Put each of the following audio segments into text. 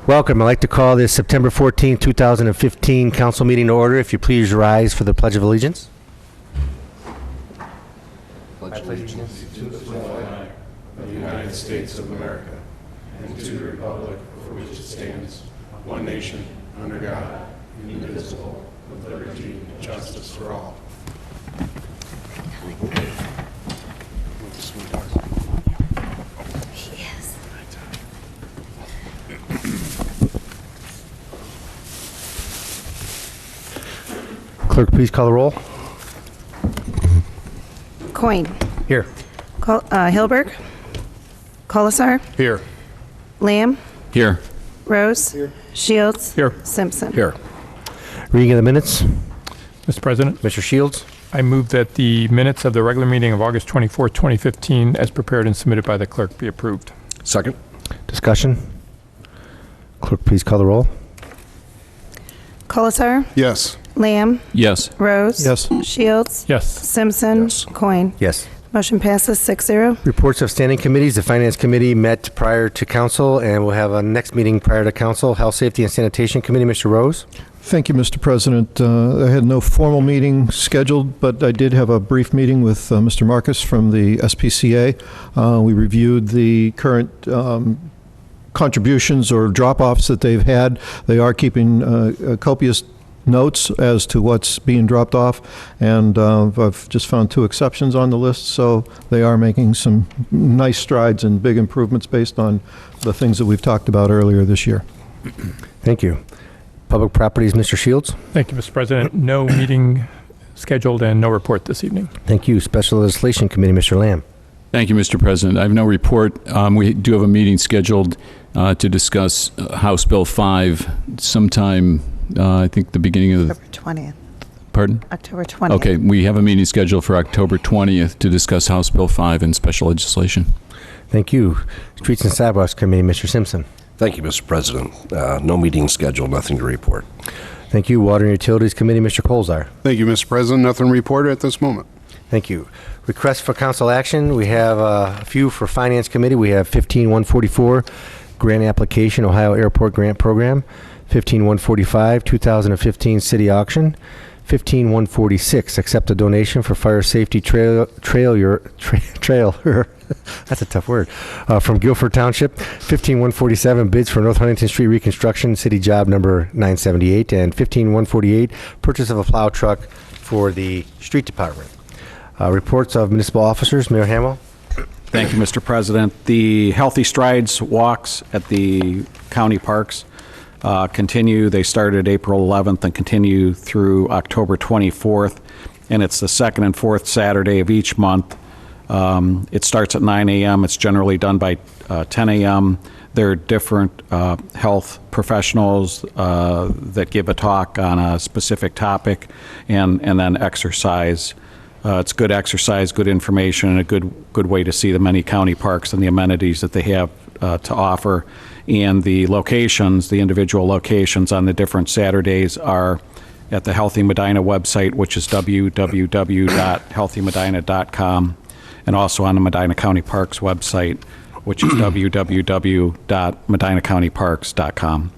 Welcome. I'd like to call this September 14, 2015 council meeting to order. If you please rise for the Pledge of Allegiance. Pledge allegiance to the flag of the United States of America and to the republic for which it stands, one nation, under God, indivisible, with liberty and justice for all. Clerk, please call the roll. Coin. Here. Hilberg. Colasar. Here. Lamb. Here. Rose. Here. Shields. Here. Simpson. Here. Reading of the minutes. Mr. President, Mr. Shields. I move that the minutes of the regular meeting of August 24, 2015, as prepared and submitted by the clerk, be approved. Second. Discussion. Clerk, please call the roll. Colasar. Yes. Lamb. Yes. Rose. Yes. Shields. Yes. Simpson. Yes. Coin. Yes. Motion passes 6-0. Reports of standing committees. The Finance Committee met prior to council and will have a next meeting prior to council. Health, Safety, and Sanitation Committee, Mr. Rose. Thank you, Mr. President. I had no formal meeting scheduled, but I did have a brief meeting with Mr. Marcus from the SPCA. We reviewed the current contributions or drop-offs that they've had. They are keeping copious notes as to what's being dropped off, and I've just found 2 exceptions on the list, so they are making some nice strides and big improvements based on the things that we've talked about earlier this year. Thank you. Public Properties, Mr. Shields. Thank you, Mr. President. No meeting scheduled and no report this evening. Thank you. Special Legislation Committee, Mr. Lamb. Thank you, Mr. President. I have no report. We do have a meeting scheduled to discuss House Bill 5 sometime, I think the beginning of the... October 20th. Pardon? October 20th. Okay, we have a meeting scheduled for October 20th to discuss House Bill 5 and special legislation. Thank you. Streets and Sidewalks Committee, Mr. Simpson. Thank you, Mr. President. No meeting scheduled, nothing to report. Thank you. Water and Utilities Committee, Mr. Colzar. Thank you, Mr. President. Nothing reported at this moment. Thank you. Requests for council action. We have a few for Finance Committee. We have 15144, grant application, Ohio Airport Grant Program. 15145, 2015 city auction. 15146, accept a donation for fire safety trailer. That's a tough word. From Guilford Township. 15147, bids for North Huntington Street reconstruction, city job number 978. And 15148, purchase of a plow truck for the street department. Reports of municipal officers. Mayor Hamwell. Thank you, Mr. President. The Healthy Strides walks at the county parks continue. They started April 11th and continue through October 24th, and it's the second and fourth Saturday of each month. It starts at 9 a.m. It's generally done by 10 a.m. There are different health professionals that give a talk on a specific topic, and then exercise. It's good exercise, good information, and a good way to see the many county parks and the amenities that they have to offer. And the locations, the individual locations on the different Saturdays are at the Healthy Medina website, which is www.healthymedina.com, and also on the Medina County Parks website, which is www.medinacountyparks.com.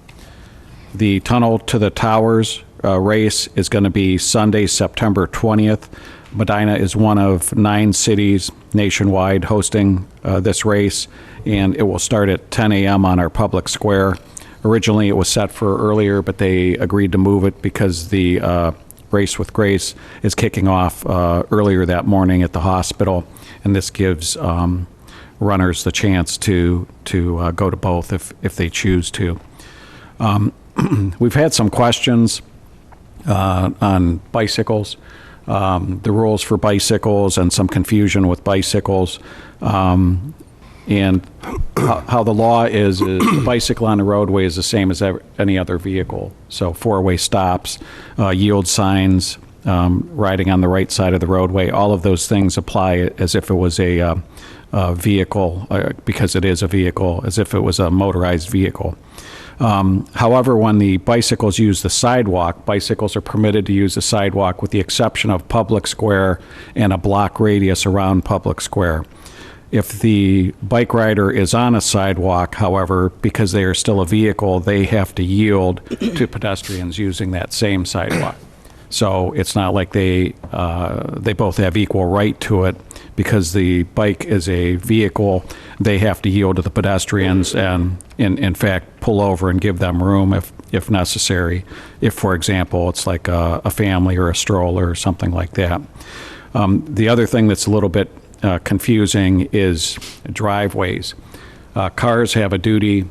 The Tunnel to the Towers race is going to be Sunday, September 20th. Medina is one of 9 cities nationwide hosting this race, and it will start at 10 a.m. on our public square. Originally, it was set for earlier, but they agreed to move it because the Race with Grace is kicking off earlier that morning at the hospital, and this gives runners the chance to go to both if they choose to. We've had some questions on bicycles. The rules for bicycles and some confusion with bicycles, and how the law is a bicycle on the roadway is the same as any other vehicle. So 4-way stops, yield signs, riding on the right side of the roadway, all of those things apply as if it was a vehicle, because it is a vehicle, as if it was a motorized vehicle. However, when the bicycles use the sidewalk, bicycles are permitted to use the sidewalk with the exception of public square and a block radius around public square. If the bike rider is on a sidewalk, however, because they are still a vehicle, they have to yield to pedestrians using that same sidewalk. So it's not like they both have equal right to it. Because the bike is a vehicle, they have to yield to the pedestrians and, in fact, pull over and give them room if necessary. If, for example, it's like a family or a stroller or something like that. The other thing that's a little bit confusing is driveways. Cars have a duty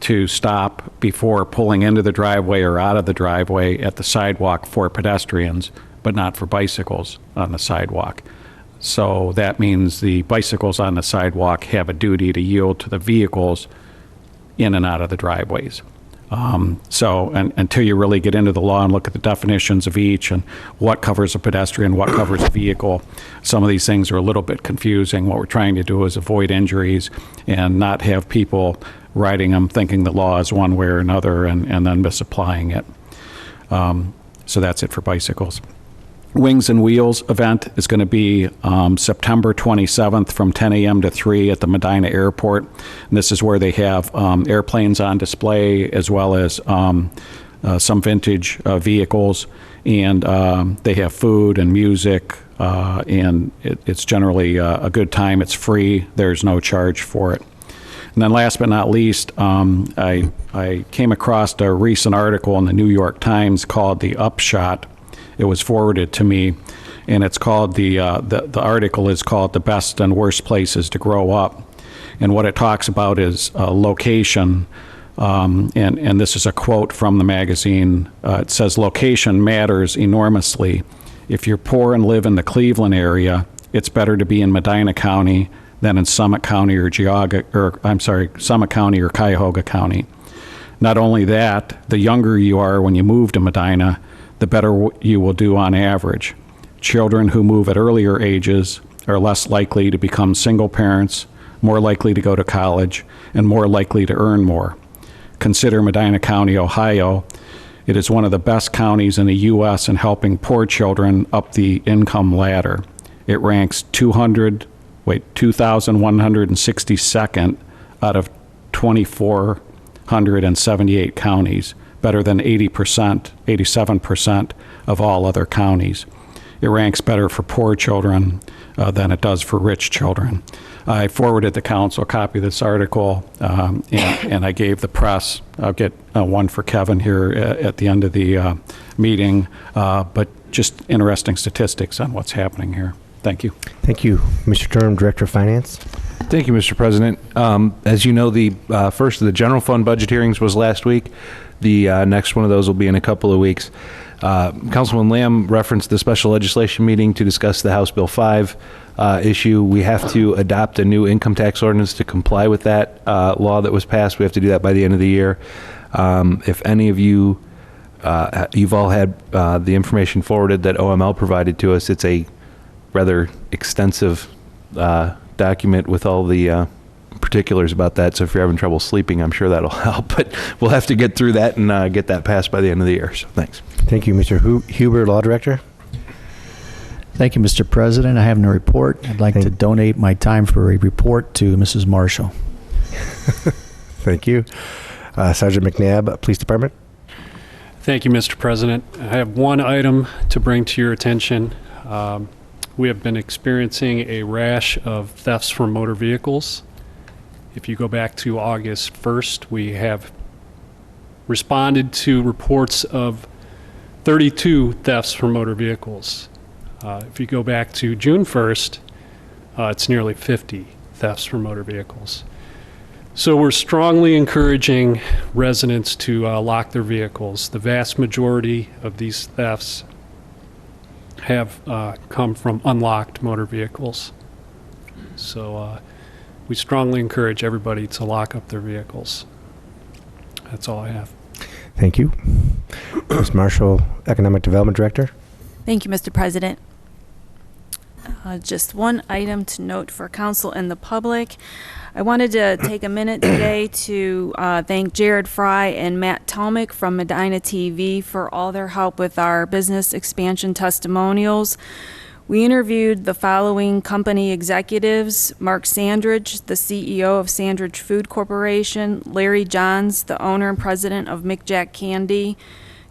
to stop before pulling into the driveway or out of the driveway at the sidewalk for pedestrians, but not for bicycles on the sidewalk. So that means the bicycles on the sidewalk have a duty to yield to the vehicles in and out of the driveways. Until you really get into the law and look at the definitions of each and what covers a pedestrian, what covers a vehicle, some of these things are a little bit confusing. What we're trying to do is avoid injuries and not have people riding them thinking the law is one way or another and then misapplying it. So that's it for bicycles. Wings and Wheels event is going to be September 27th from 10 a.m. to 3 at the Medina Airport. And this is where they have airplanes on display as well as some vintage vehicles. And they have food and music, and it's generally a good time. It's free. There's no charge for it. And then last but not least, I came across a recent article in the New York Times called The Upshot. It was forwarded to me, and it's called the article is called "The Best and Worst Places to Grow Up," and what it talks about is location. And this is a quote from the magazine. It says, "Location matters enormously. If you're poor and live in the Cleveland area, it's better to be in Medina County than in Summit County or Summit County or Cuyahoga County. Not only that, the younger you are when you move to Medina, the better you will do on average. Children who move at earlier ages are less likely to become single parents, more likely to go to college, and more likely to earn more. Consider Medina County, Ohio. It is one of the best counties in the U.S. in helping poor children up the income ladder. It ranks 2,162nd out of 2,478 counties, better than 87% of all other counties. It ranks better for poor children than it does for rich children. I forwarded the council a copy of this article, and I gave the press. I'll get one for Kevin here at the end of the meeting, but just interesting statistics on what's happening here. Thank you. Thank you. Mr. Durham, Director of Finance. Thank you, Mr. President. As you know, the first of the general fund budget hearings was last week. The next one of those will be in a couple of weeks. Councilman Lamb referenced the special legislation meeting to discuss the House Bill 5 issue. We have to adopt a new income tax ordinance to comply with that law that was passed. We have to do that by the end of the year. If any of you, you've all had the information forwarded that OML provided to us. It's a rather extensive document with all the particulars about that. So if you're having trouble sleeping, I'm sure that'll help. But we'll have to get through that and get that passed by the end of the year. So thanks. Thank you, Mr. Huber, Law Director. Thank you, Mr. President. I have no report. I'd like to donate my time for a report to Mrs. Marshall. Thank you. Sergeant McNabb, Police Department. Thank you, Mr. President. I have one item to bring to your attention. We have been experiencing a rash of thefts from motor vehicles. If you go back to August 1st, we have responded to reports of 32 thefts from motor vehicles. If you go back to June 1st, it's nearly 50 thefts from motor vehicles. So we're strongly encouraging residents to lock their vehicles. The vast majority of these thefts have come from unlocked motor vehicles. So we strongly encourage everybody to lock up their vehicles. That's all I have. Thank you. Ms. Marshall, Economic Development Director. Thank you, Mr. President. Just one item to note for council and the public. I wanted to take a minute today to thank Jared Fry and Matt Talmick from Medina TV for all their help with our business expansion testimonials. We interviewed the following company executives: Mark Sandridge, the CEO of Sandridge Food Corporation; Larry Johns, the owner and president of Mick Jack Candy;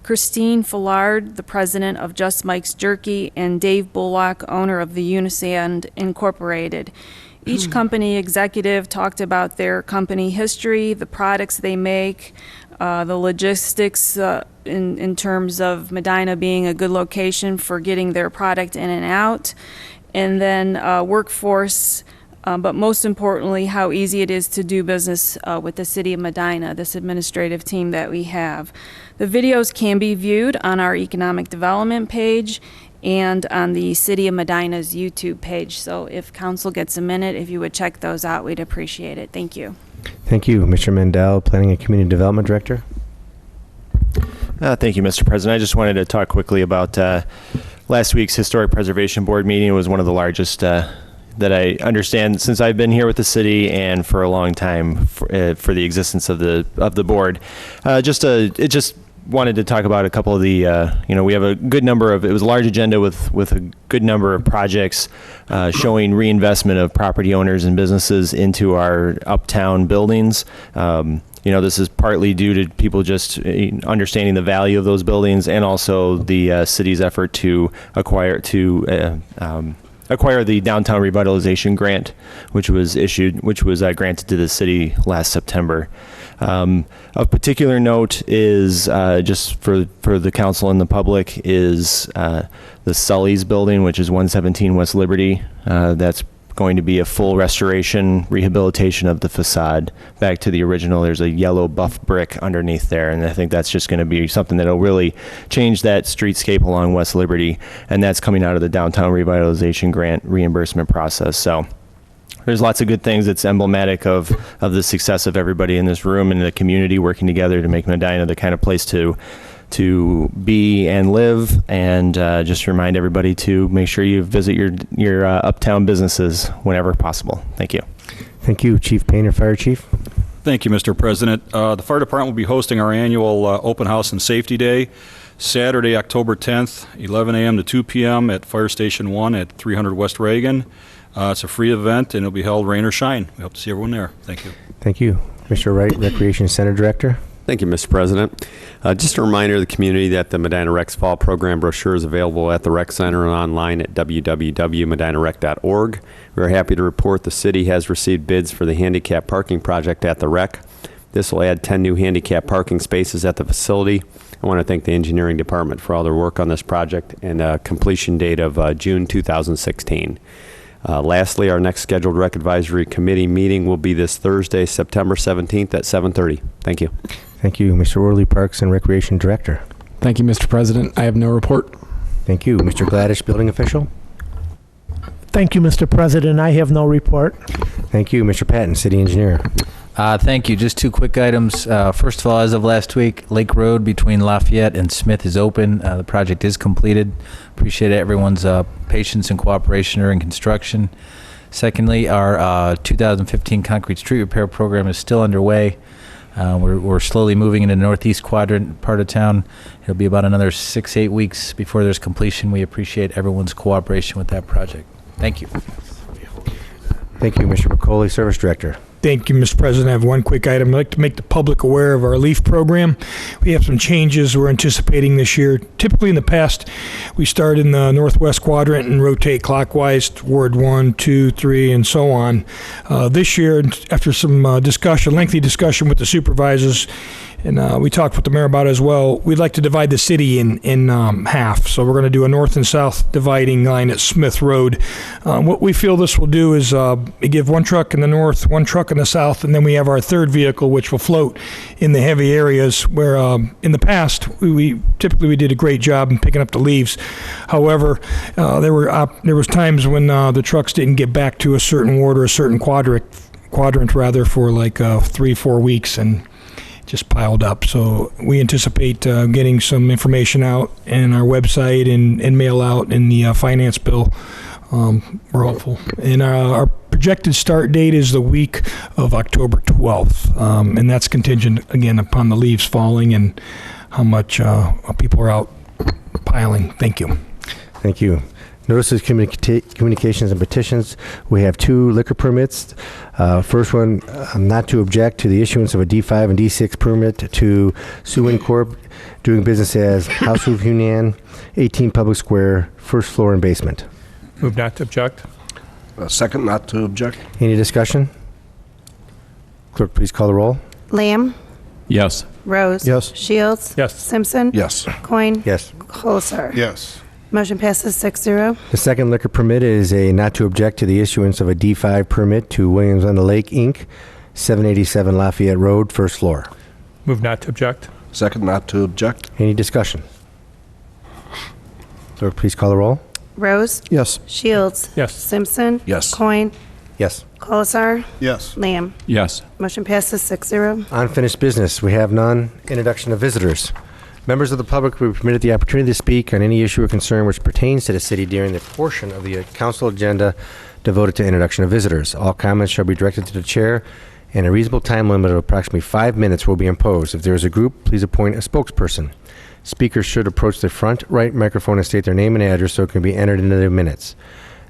Christine Fillard, the president of Just Mike's Jerky; and Dave Bullock, owner of the Unisand Incorporated. Each company executive talked about their company history, the products they make, the logistics in terms of Medina being a good location for getting their product in and out, and then workforce, but most importantly, how easy it is to do business with the City of Medina, this administrative team that we have. The videos can be viewed on our Economic Development page and on the City of Medina's YouTube page. So if council gets a minute, if you would check those out, we'd appreciate it. Thank you. Thank you. Mr. Mendel, Planning and Community Development Director. Thank you, Mr. President. I just wanted to talk quickly about last week's Historic Preservation Board meeting. It was one of the largest that I understand since I've been here with the city, and for a long time for the existence of the board. Just wanted to talk about a couple of the, we have a good number of, it was a large agenda with a good number of projects showing reinvestment of property owners and businesses into our uptown buildings. This is partly due to people just understanding the value of those buildings, and also the city's effort to acquire the Downtown Revitalization Grant, which was granted to the city last September. Of particular note is, just for the council and the public, is the Sully's building, which is 117 West Liberty. That's going to be a full restoration, rehabilitation of the facade back to the original. There's a yellow buff brick underneath there, and I think that's just going to be something that'll really change that streetscape along West Liberty, and that's coming out of the Downtown Revitalization Grant reimbursement process. So there's lots of good things. It's emblematic of the success of everybody in this room and the community working together to make Medina the kind of place to be and live, and just remind everybody to make sure you visit your uptown businesses whenever possible. Thank you. Thank you. Chief Painter, Fire Chief. Thank you, Mr. President. The Fire Department will be hosting our annual Open House and Safety Day, Saturday, October 10th, 11 a.m. to 2 p.m. at Fire Station 1 at 300 West Reagan. It's a free event, and it'll be held rain or shine. We hope to see everyone there. Thank you. Thank you. Mr. Wright, Recreation Center Director. Thank you, Mr. President. Just a reminder to the community that the Medina Rec's Fall Program brochure is available at the Rec Center and online at www.medinarec.org. We are happy to report the city has received bids for the handicap parking project at the Rec. This will add 10 new handicap parking spaces at the facility. I want to thank the engineering department for all their work on this project, and a completion date of June 2016. Lastly, our next scheduled Rec Advisory Committee meeting will be this Thursday, September 17th at 7:30. Thank you. Thank you. Mr. Worley, Parks and Recreation Director. Thank you, Mr. President. I have no report. Thank you. Mr. Gladish, Building Official. Thank you, Mr. President. I have no report. Thank you. Mr. Patton, City Engineer. Thank you. Just two quick items. First of all, as of last week, Lake Road between Lafayette and Smith is open. The project is completed. Appreciate everyone's patience and cooperation during construction. Secondly, our 2015 concrete street repair program is still underway. We're slowly moving into the northeast quadrant part of town. It'll be about another 6-8 weeks before there's completion. We appreciate everyone's cooperation with that project. Thank you. Thank you. Mr. McCauley, Service Director. Thank you, Mr. President. I have one quick item. I'd like to make the public aware of our LEAF program. We have some changes we're anticipating this year. Typically in the past, we start in the northwest quadrant and rotate clockwise toward 1, 2, 3, and so on. This year, after some lengthy discussion with the supervisors, and we talked with the mayor about it as well, we'd like to divide the city in half. So we're going to do a north and south dividing line at Smith Road. What we feel this will do is give one truck in the north, one truck in the south, and then we have our third vehicle, which will float in the heavy areas where in the past we typically did a great job in picking up the leaves. However, there was times when the trucks didn't get back to a certain ward or a certain quadrant for like 3-4 weeks, and just piled up. So we anticipate getting some information out in our website and mail out in the finance bill. We're hopeful. And our projected start date is the week of October 12th. And that's contingent, again, upon the leaves falling and how much people are out piling. Thank you. Thank you. Notices, communications, and petitions. We have 2 liquor permits. First one, not to object to the issuance of a D5 and D6 permit to Suin Corp. doing business as House of Hunan, 18 Public Square, first floor and basement. Move not to object. Second, not to object. Any discussion? Clerk, please call the roll. Lamb, Yes. Rose. Yes. Shields. Yes. Simpson. Yes. Coin. Yes. Colasar. Yes. Motion passes 6-0. The second liquor permit is a not to object to the issuance of a D5 permit to Williams on the Lake, Inc., 787 Lafayette Road, first floor. Move not to object. Second, not to object. Any discussion? Clerk, please call the roll. Rose. Yes. Shields. Yes. Simpson. Yes. Coin. Yes. Colasar. Yes. Lamb. Yes. Motion passes 6-0. Unfinished business, we have none. Introduction of visitors. Members of the public will be permitted the opportunity to speak on any issue or concern which pertains to the city during the portion of the council agenda devoted to introduction of visitors. All comments shall be directed to the chair, and a reasonable time limit of approximately 5 minutes will be imposed. If there is a group, please appoint a spokesperson. Speakers should approach the front right microphone and state their name and address so it can be entered into the minutes.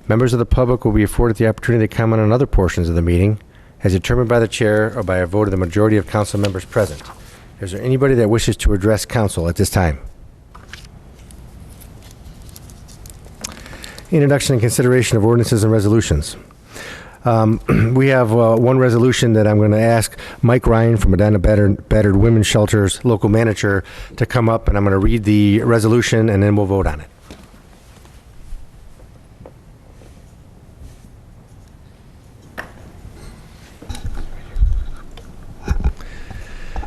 Members of the public will be afforded the opportunity to comment on other portions of the meeting as determined by the chair or by a vote of the majority of council members present. Is there anybody that wishes to address council at this time? Introduction and consideration of ordinances and resolutions. We have one resolution that I'm going to ask Mike Ryan from Medina Battered Women's Shelters local manager to come up, and I'm going to read the resolution and then we'll vote on it.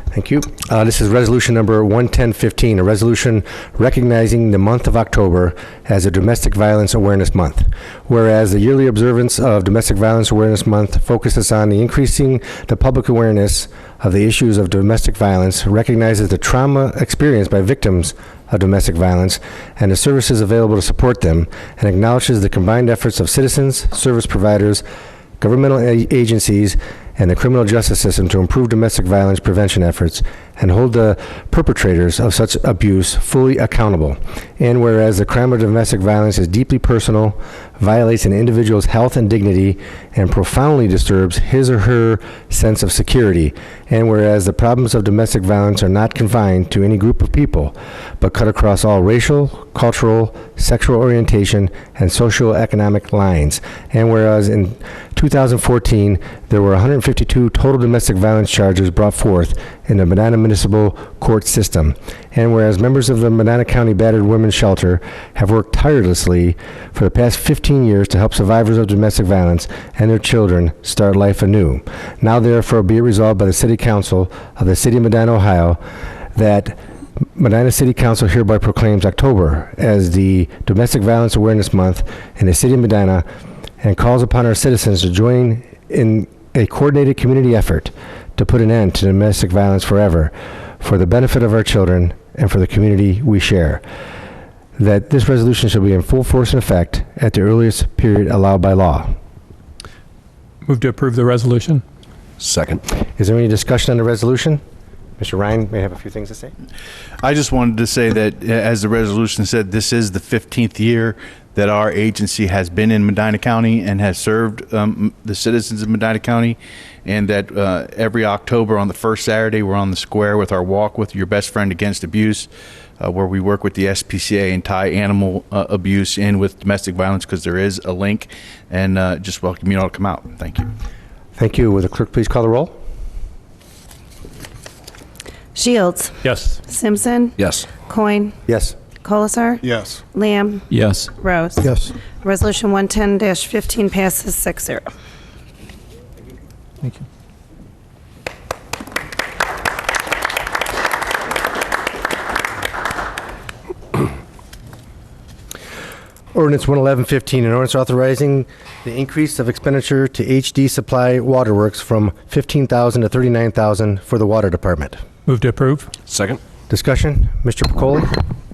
Thank you. This is resolution number 11015, a resolution recognizing the month of October as a Domestic Violence Awareness Month. Whereas the yearly observance of Domestic Violence awareness month focuses on increasing the public awareness of the issues of domestic violence, recognizes the trauma experienced by victims of domestic violence and the services available to support them, and acknowledges the combined efforts of citizens, service providers, governmental agencies, and the criminal justice system to improve domestic violence prevention efforts and hold the perpetrators of such abuse fully accountable. And whereas the crime of domestic violence is deeply personal, violates an individual's health and dignity, and profoundly disturbs his or her sense of security, and whereas the problems of domestic violence are not confined to any group of people, but cut across all racial, cultural, sexual orientation, and socioeconomic lines, and whereas in 2014, there were 152 total domestic violence charges brought forth in the Medina Municipal Court System. And whereas members of the Medina County Battered Women's Shelter have worked tirelessly for the past 15 years to help survivors of domestic violence and their children start life anew. Now therefore be it resolved by the City Council of the City of Medina, Ohio, that Medina City Council hereby proclaims October as the Domestic Violence Awareness Month in the City of Medina, and calls upon our citizens to join in a coordinated community effort to put an end to domestic violence forever, for the benefit of our children and for the community we share. That this resolution shall be in full force and effect at the earliest period allowed by law. Move to approve the resolution. Second. Is there any discussion on the resolution? Mr. Ryan may have a few things to say. I just wanted to say that, as the resolution said, this is the 15th year that our agency has been in Medina County and has served the citizens of Medina County, and that every October on the first Saturday we're on the square with our Walk with Your Best Friend Against Abuse, where we work with the SPCA and tie animal abuse in with domestic violence, because there is a link, and just welcome you all to come out. Thank you. Thank you. Will the clerk please call the roll? Shields. Yes. Simpson. Yes. Coin. Yes. Colasar. Yes. Lamb. Yes. Rose. Yes. Resolution 110-15 passes 6-0. Thank you. Ordinance 11115, an ordinance authorizing the increase of expenditure to HD Supply Waterworks from $15,000 to $39,000 for the water department. Move to approve. Second. Discussion? Mr. Picoli?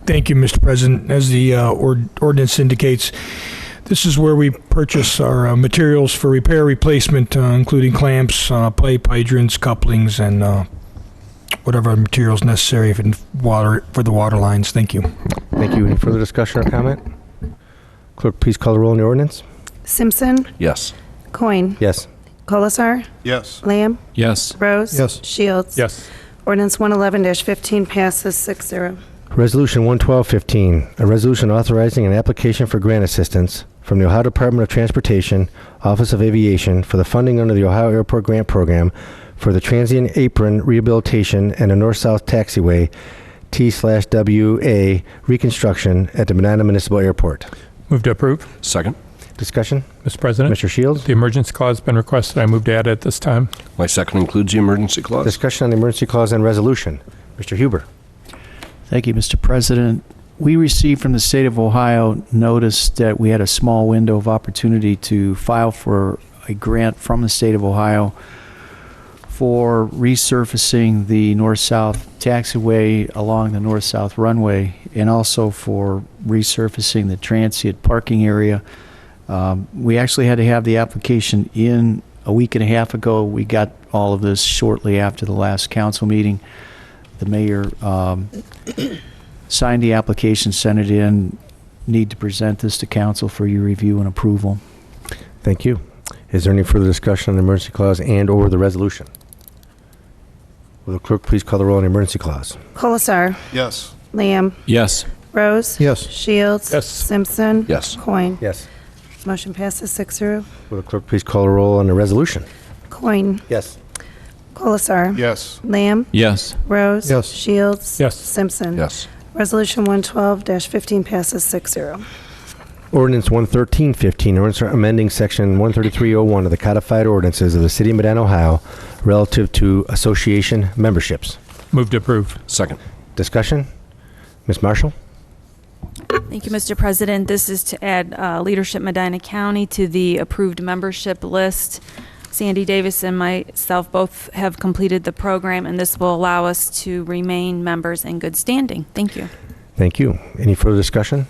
Thank you, Mr. President. As the ordinance indicates, this is where we purchase our materials for repair replacement, including clamps, pipe, hydrants, couplings, and whatever materials necessary for the water lines. Thank you. Thank you. Any further discussion or comment? Clerk, please call the roll on the ordinance. Simpson. Yes. Coin. Yes. Colasar. Yes. Lamb. Yes. Rose. Yes. Shields. Yes. Ordinance 111-15 passes 6-0. Resolution 11215, a resolution authorizing an application for grant assistance from the Ohio Department of Transportation, Office of Aviation for the funding under the Ohio Airport Grant Program for the transient apron rehabilitation and a north-south taxiway T/WA reconstruction at the Medina Municipal Airport. Move to approve. Second. Discussion? Mr. President, Mr. Shields? the emergency clause has been requested. I move to add it at this time. My second includes the emergency clause. Discussion on the emergency clause and resolution. Mr. Huber? Thank you, Mr. President. We received from the state of Ohio notice that we had a small window of opportunity to file for a grant from the state of Ohio for resurfacing the north-south taxiway along the north-south runway and also for resurfacing the transient parking area. We actually had to have the application in a week and a half ago. We got all of this shortly after the last council meeting. The mayor signed the application, sent it in. Need to present this to council for your review and approval. Thank you. Is there any further discussion on the emergency clause and or the resolution? Will the clerk please call the roll on the emergency clause? Colasar. Yes. Lamb. Yes. Rose. Yes. Shields. Yes. Simpson. Yes. Coin. Yes. Motion passes 6-0. Will the clerk please call the roll on the resolution? Coin. Yes. Colasar. Yes. Lamb. Yes. Rose. Yes. Shields. Yes. Simpson. Yes. Resolution 112-15 passes 6-0. Ordinance 11315, ordinance amending section 13301 of the codified ordinances of the city of Medina, Ohio, relative to association memberships. Move to approve. Second. Discussion? Ms. Marshall? Thank you, Mr. President. This is to add Leadership Medina County to the approved membership list. Sandy Davis and myself both have completed the program, and this will allow us to remain members in good standing. Thank you. Thank you. Any further discussion?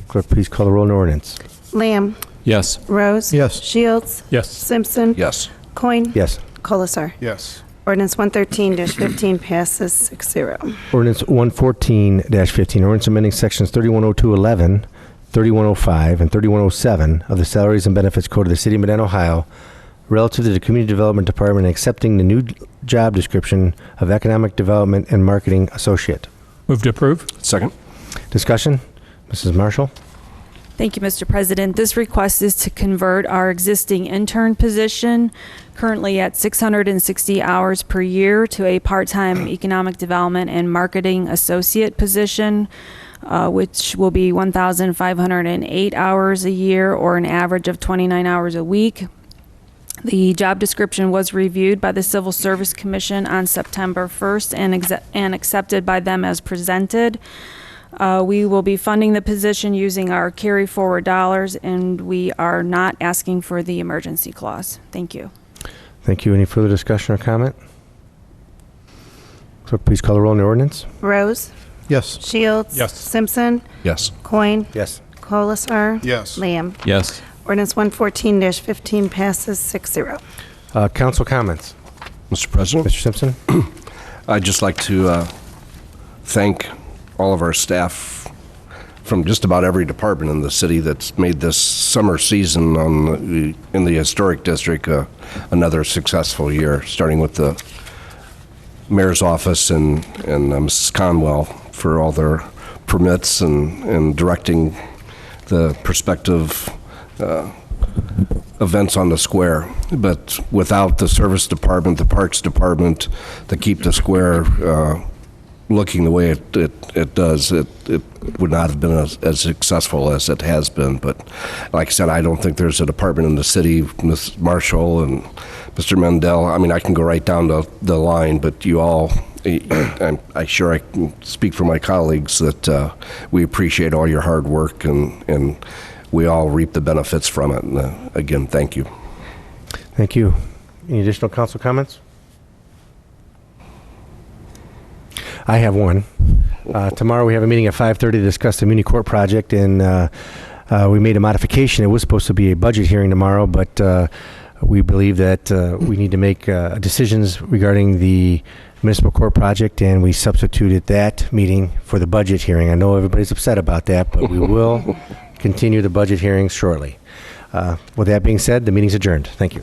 Clerk, please call the roll on the ordinance. Lamb. Yes. Rose. Yes. Shields. Yes. Simpson. Yes. Coin. Yes. Colasar. Yes. Ordinance 113-15 passes 6-0. Ordinance 114-15, ordinance amending sections 310211, 3105, and 3107 of the Salaries and Benefits Code of the City of Medina, Ohio, relative to the Community Development Department and accepting the new job description of Economic Development and Marketing Associate. Move to approve. Second. Discussion? Mrs. Marshall? Thank you, Mr. President. This request is to convert our existing intern position, currently at 660 hours per year, to a part-time economic development and marketing associate position, which will be 1,508 hours a year, or an average of 29 hours a week. The job description was reviewed by the Civil Service Commission on September 1st and accepted by them as presented. We will be funding the position using our carry forward dollars, and we are not asking for the emergency clause. Thank you. Thank you. Any further discussion or comment? Clerk, please call the roll on the ordinance. Rose. Yes. Shields. Yes. Simpson. Yes. Coin. Yes. Colasar. Yes. Lamb. Yes. Ordinance 114-15 passes 6-0. Council comments. Mr. President, Mr. Simpson? I'd just like to thank all of our staff from just about every department in the city that's made this summer season in the historic district another successful year, starting with the mayor's office and Mrs. Conwell for all their permits and directing the prospective events on the square. But without the service department, the parks department, to keep the square looking the way it does, it would not have been as successful as it has been. But like I said, I don't think there's a department in the city, Ms. Marshall and Mr. Mendel, I mean, I can go right down the line, but you all, I'm sure I can speak for my colleagues that we appreciate all your hard work and we all reap the benefits from it. And again, thank you. Thank you. Any additional council comments? I have one. Tomorrow we have a meeting at 5:30 to discuss the Muni Court project, and we made a modification. It was supposed to be a budget hearing tomorrow, but we believe that we need to make decisions regarding the municipal court project, and we substituted that meeting for the budget hearing. I know everybody's upset about that, but we will continue the budget hearings shortly. With that being said, the meeting's adjourned. Thank you.